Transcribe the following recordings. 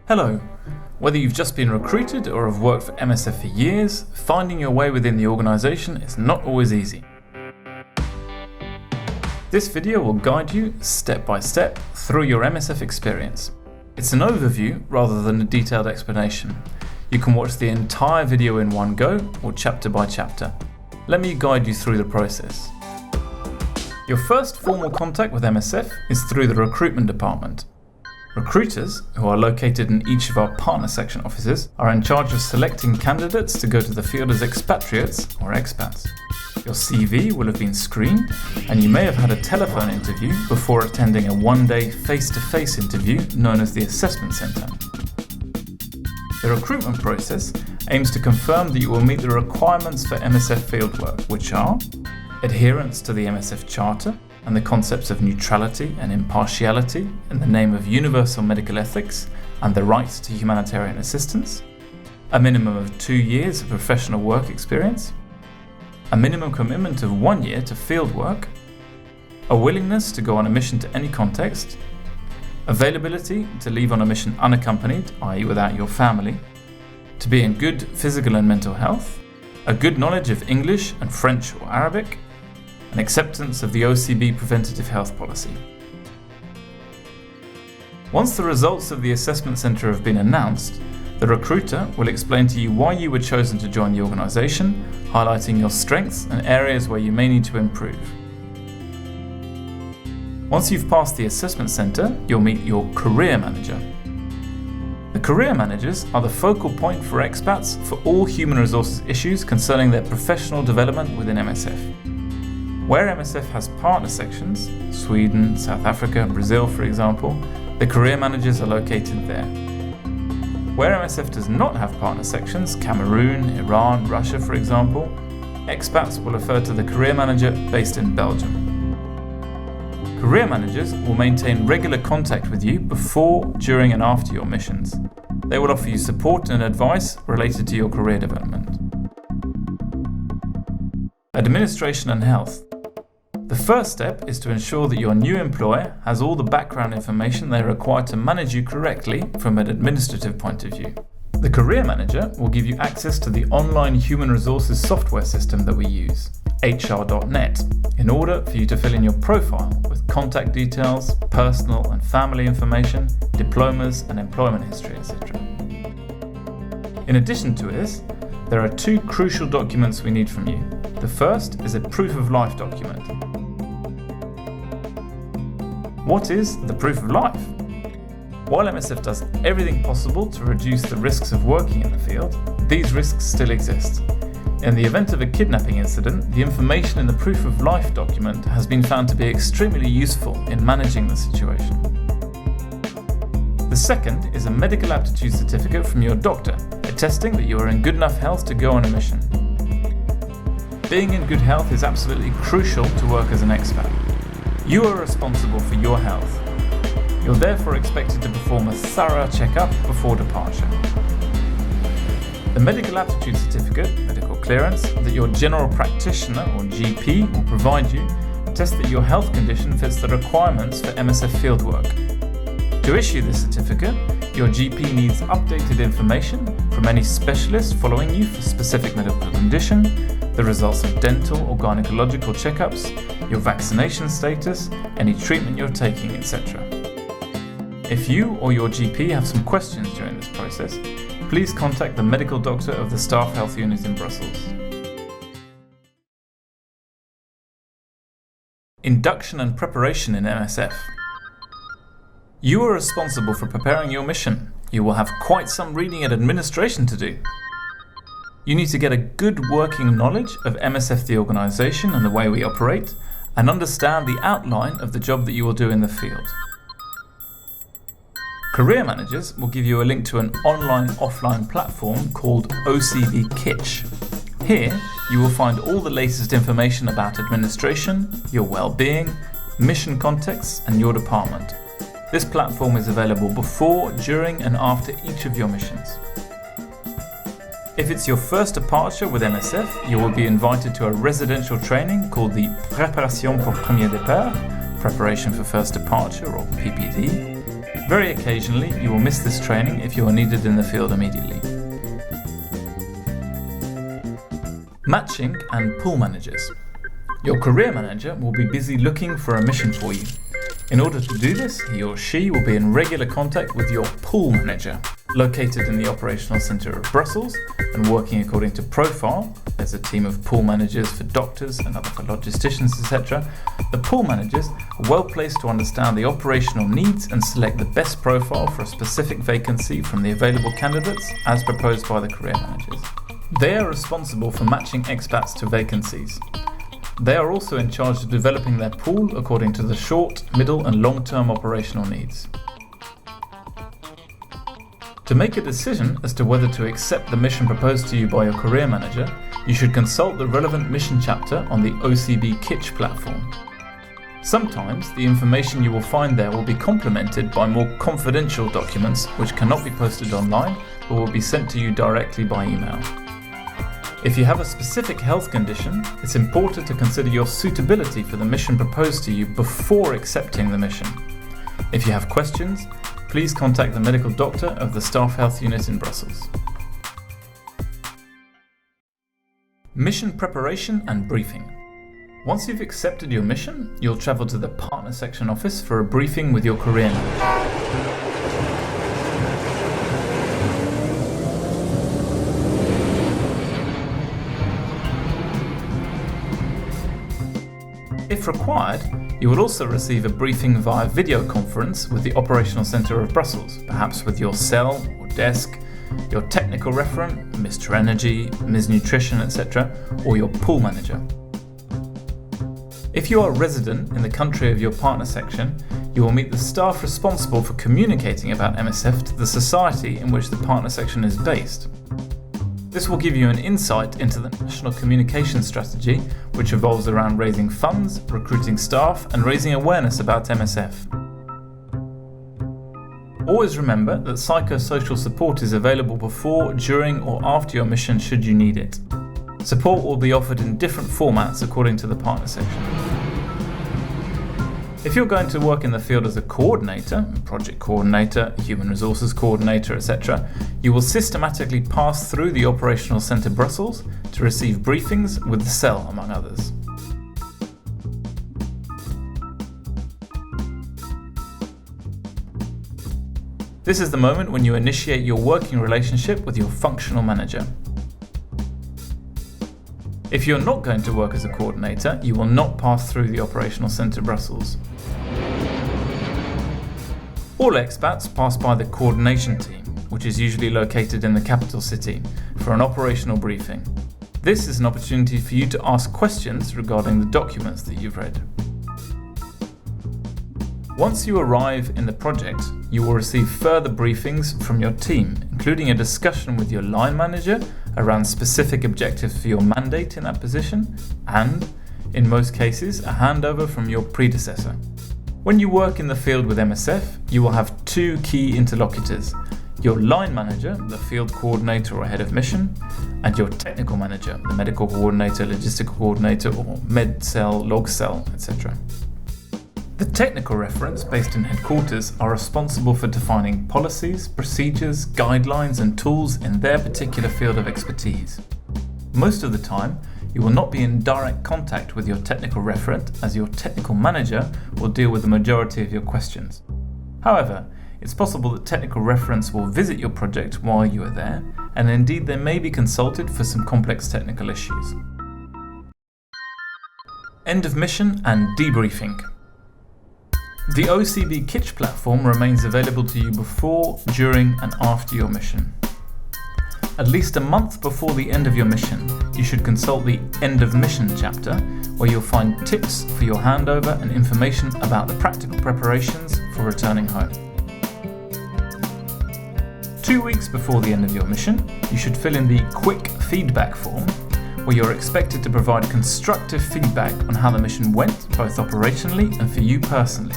Hello. Whether you've just been recruited or have worked for MSF for years, finding your way within the organisation is not always easy. This video will guide you step by step through your MSF experience. It's an overview rather than a detailed explanation. You can watch the entire video in one go or chapter by chapter. Let me guide you through the process. Your first formal contact with MSF is through the recruitment department. Recruiters, who are located in each of our partner section offices, are in charge of selecting candidates to go to the field as expatriates or expats. Your CV will have been screened, and you may have had a telephone interview before attending a one-day face-to-face interview known as the assessment centre. The recruitment process aims to confirm that you will meet the requirements for MSF fieldwork, which are adherence to the MSF Charter and the concepts of neutrality and impartiality in the name of universal medical ethics and the right to humanitarian assistance, a minimum of 2 years of professional work experience, a minimum commitment of 1 year to field work, a willingness to go on a mission to any context, availability to leave on a mission unaccompanied, i.e. without your family, to be in good physical and mental health, a good knowledge of English and French or Arabic, and acceptance of the OCB preventative health policy. Once the results of the assessment centre have been announced, the recruiter will explain to you why you were chosen to join the organisation, highlighting your strengths and areas where you may need to improve. Once you've passed the assessment centre, you'll meet your career manager. The career managers are the focal point for expats for all human resources issues concerning their professional development within MSF. Where MSF has partner sections, Sweden, South Africa, Brazil for example, the career managers are located there. Where MSF does not have partner sections, Cameroon, Iran, Russia for example, expats will refer to the career manager based in Belgium. Career managers will maintain regular contact with you before, during and after your missions. They will offer you support and advice related to your career development. Administration and health. The first step is to ensure that your new employer has all the background information they require to manage you correctly from an administrative point of view. The career manager will give you access to the online human resources software system that we use, hr.net, in order for you to fill in your profile with contact details, personal and family information, diplomas and employment history, etc. In addition to this, there are 2 crucial documents we need from you. The first is a proof of life document. What is the proof of life? While MSF does everything possible to reduce the risks of working in the field, these risks still exist. In the event of a kidnapping incident, the information in the proof of life document has been found to be extremely useful in managing the situation. The second is a medical aptitude certificate from your doctor, attesting that you are in good enough health to go on a mission. Being in good health is absolutely crucial to work as an expat. You are responsible for your health. You're therefore expected to perform a thorough checkup before departure. The medical aptitude certificate, medical clearance, that your general practitioner or GP will provide you attests that your health condition fits the requirements for MSF fieldwork. To issue this certificate, your GP needs updated information from any specialist following you for specific medical condition, the results of dental or gynecological checkups, your vaccination status, any treatment you're taking, etc. If you or your GP have some questions during this process, please contact the medical doctor of the Staff Health Unit in Brussels. Induction and preparation in MSF. You are responsible for preparing your mission. You will have quite some reading and administration to do. You need to get a good working knowledge of MSF the organisation and the way we operate, and understand the outline of the job that you will do in the field. Career managers will give you a link to an online-offline platform called OCB Kitsch. Here, you will find all the latest information about administration, your well-being, mission contexts and your department. This platform is available before, during and after each of your missions. If it's your first departure with MSF, you will be invited to a residential training called the Préparation pour Premier Départ, Preparation for First Departure or PPD. Very occasionally, you will miss this training if you are needed in the field immediately. Matching and pool managers. Your career manager will be busy looking for a mission for you. In order to do this, he or she will be in regular contact with your pool manager, located in the operational centre of Brussels and working according to profile. There's a team of pool managers for doctors and other for logisticians, etc. The pool managers are well placed to understand the operational needs and select the best profile for a specific vacancy from the available candidates as proposed by the career managers. They are responsible for matching expats to vacancies. They are also in charge of developing their pool according to the short, middle and long-term operational needs. To make a decision as to whether to accept the mission proposed to you by your career manager, you should consult the relevant mission chapter on the OCB Kitsch platform. Sometimes the information you will find there will be complemented by more confidential documents which cannot be posted online but will be sent to you directly by email. If you have a specific health condition, it's important to consider your suitability for the mission proposed to you before accepting the mission. If you have questions, please contact the medical doctor of the Staff Health Unit in Brussels. Mission preparation and briefing. Once you've accepted your mission, you'll travel to the Partner Section office for a briefing with your career manager. If required, you will also receive a briefing via video conference with the Operational Centre of Brussels, perhaps with your cell or desk, your technical referent, Mr. Energy, Ms. Nutrition, etc., or your pool manager. If you are a resident in the country of your partner section, you will meet the staff responsible for communicating about MSF to the society in which the partner section is based. This will give you an insight into the national communication strategy, which revolves around raising funds, recruiting staff, and raising awareness about MSF. Always remember that psychosocial support is available before, during, or after your mission should you need it. Support will be offered in different formats according to the partner section. If you're going to work in the field as a coordinator, project coordinator, human resources coordinator, etc., you will systematically pass through the Operational Centre Brussels to receive briefings with the cell, among others. This is the moment when you initiate your working relationship with your functional manager. If you're not going to work as a coordinator, you will not pass through the Operational Centre Brussels. All expats pass by the coordination team, which is usually located in the capital city, for an operational briefing. This is an opportunity for you to ask questions regarding the documents that you've read. Once you arrive in the project, you will receive further briefings from your team, including a discussion with your line manager around specific objectives for your mandate in that position, and, in most cases, a handover from your predecessor. When you work in the field with MSF, you will have two key interlocutors: your line manager, the field coordinator or head of mission, and your technical manager, the medical coordinator, logistical coordinator, or med cell, log cell, etc. The technical referents based in headquarters are responsible for defining policies, procedures, guidelines and tools in their particular field of expertise. Most of the time, you will not be in direct contact with your technical referent, as your technical manager will deal with the majority of your questions. However, it's possible that technical referents will visit your project while you are there, and indeed they may be consulted for some complex technical issues. End of mission and debriefing. The OCB Kitsch platform remains available to you before, during and after your mission. At least a month before the end of your mission, you should consult the End of Mission chapter, where you'll find tips for your handover and information about the practical preparations for returning home. 2 weeks before the end of your mission, you should fill in the Quick Feedback form, where you're expected to provide constructive feedback on how the mission went, both operationally and for you personally.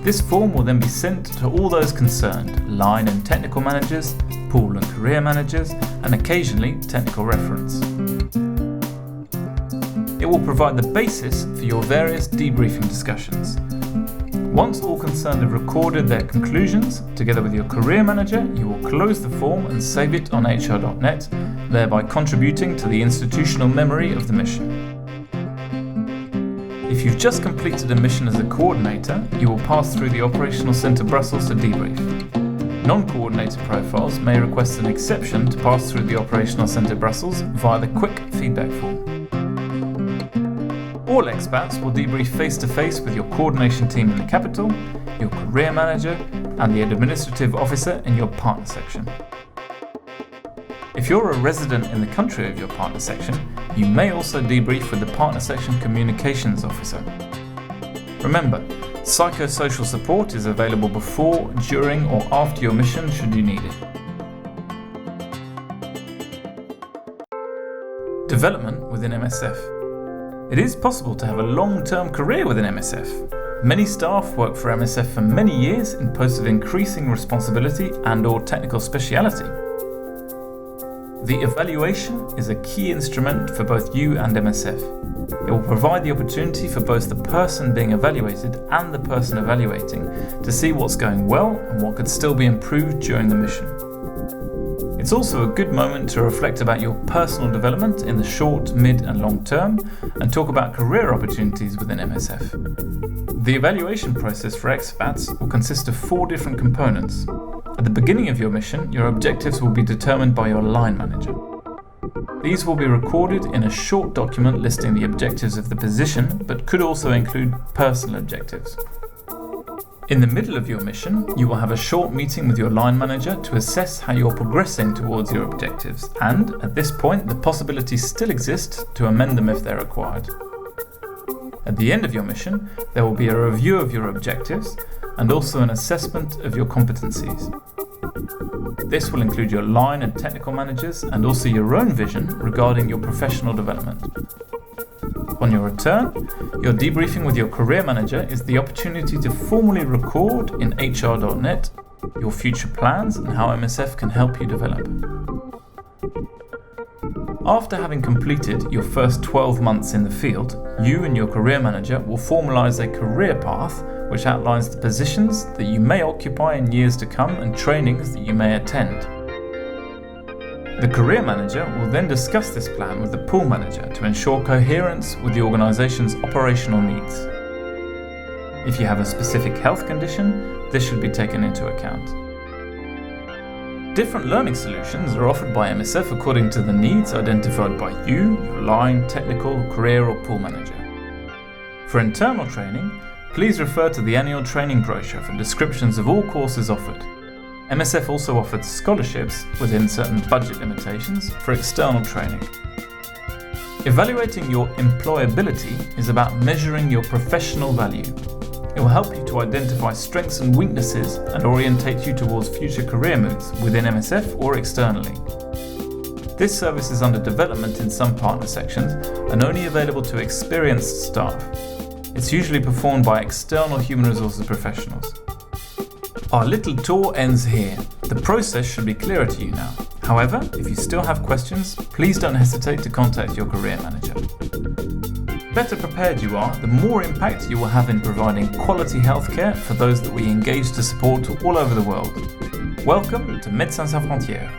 This form will then be sent to all those concerned, line and technical managers, pool and career managers, and occasionally technical referents. It will provide the basis for your various debriefing discussions. Once all concerned have recorded their conclusions, together with your career manager, you will close the form and save it on hr.net, thereby contributing to the institutional memory of the mission. If you've just completed a mission as a coordinator, you will pass through the Operational Centre Brussels to debrief. Non-coordinator profiles may request an exception to pass through the Operational Centre Brussels via the quick feedback form. All expats will debrief face-to-face with your coordination team in the capital, your career manager, and the administrative officer in your partner section. If you're a resident in the country of your partner section, you may also debrief with the partner section communications officer. Remember, psychosocial support is available before, during, or after your mission should you need it. Development within MSF. It is possible to have a long-term career within MSF. Many staff work for MSF for many years in posts of increasing responsibility and/or technical speciality. The evaluation is a key instrument for both you and MSF. It will provide the opportunity for both the person being evaluated and the person evaluating to see what's going well and what could still be improved during the mission. It's also a good moment to reflect about your personal development in the short, mid and long term and talk about career opportunities within MSF. The evaluation process for expats will consist of 4 different components. At the beginning of your mission, your objectives will be determined by your line manager. These will be recorded in a short document listing the objectives of the position, but could also include personal objectives. In the middle of your mission, you will have a short meeting with your line manager to assess how you're progressing towards your objectives, and at this point the possibility still exists to amend them if they're required. At the end of your mission, there will be a review of your objectives and also an assessment of your competencies. This will include your line and technical managers and also your own vision regarding your professional development. On your return, your debriefing with your career manager is the opportunity to formally record in hr.net your future plans and how MSF can help you develop. After having completed your first 12 months in the field, you and your career manager will formalise a career path which outlines the positions that you may occupy in years to come and trainings that you may attend. The career manager will then discuss this plan with the pool manager to ensure coherence with the organisation's operational needs. If you have a specific health condition, this should be taken into account. Different learning solutions are offered by MSF according to the needs identified by you, your line, technical, career or pool manager. For internal training, please refer to the annual training brochure for descriptions of all courses offered. MSF also offers scholarships, within certain budget limitations, for external training. Evaluating your employability is about measuring your professional value. It will help you to identify strengths and weaknesses and orientate you towards future career moves within MSF or externally. This service is under development in some partner sections and only available to experienced staff. It's usually performed by external human resources professionals. Our little tour ends here. The process should be clearer to you now. However, if you still have questions, please don't hesitate to contact your career manager. The better prepared you are, the more impact you will have in providing quality healthcare for those that we engage to support all over the world. Welcome to Médecins Sans Frontières.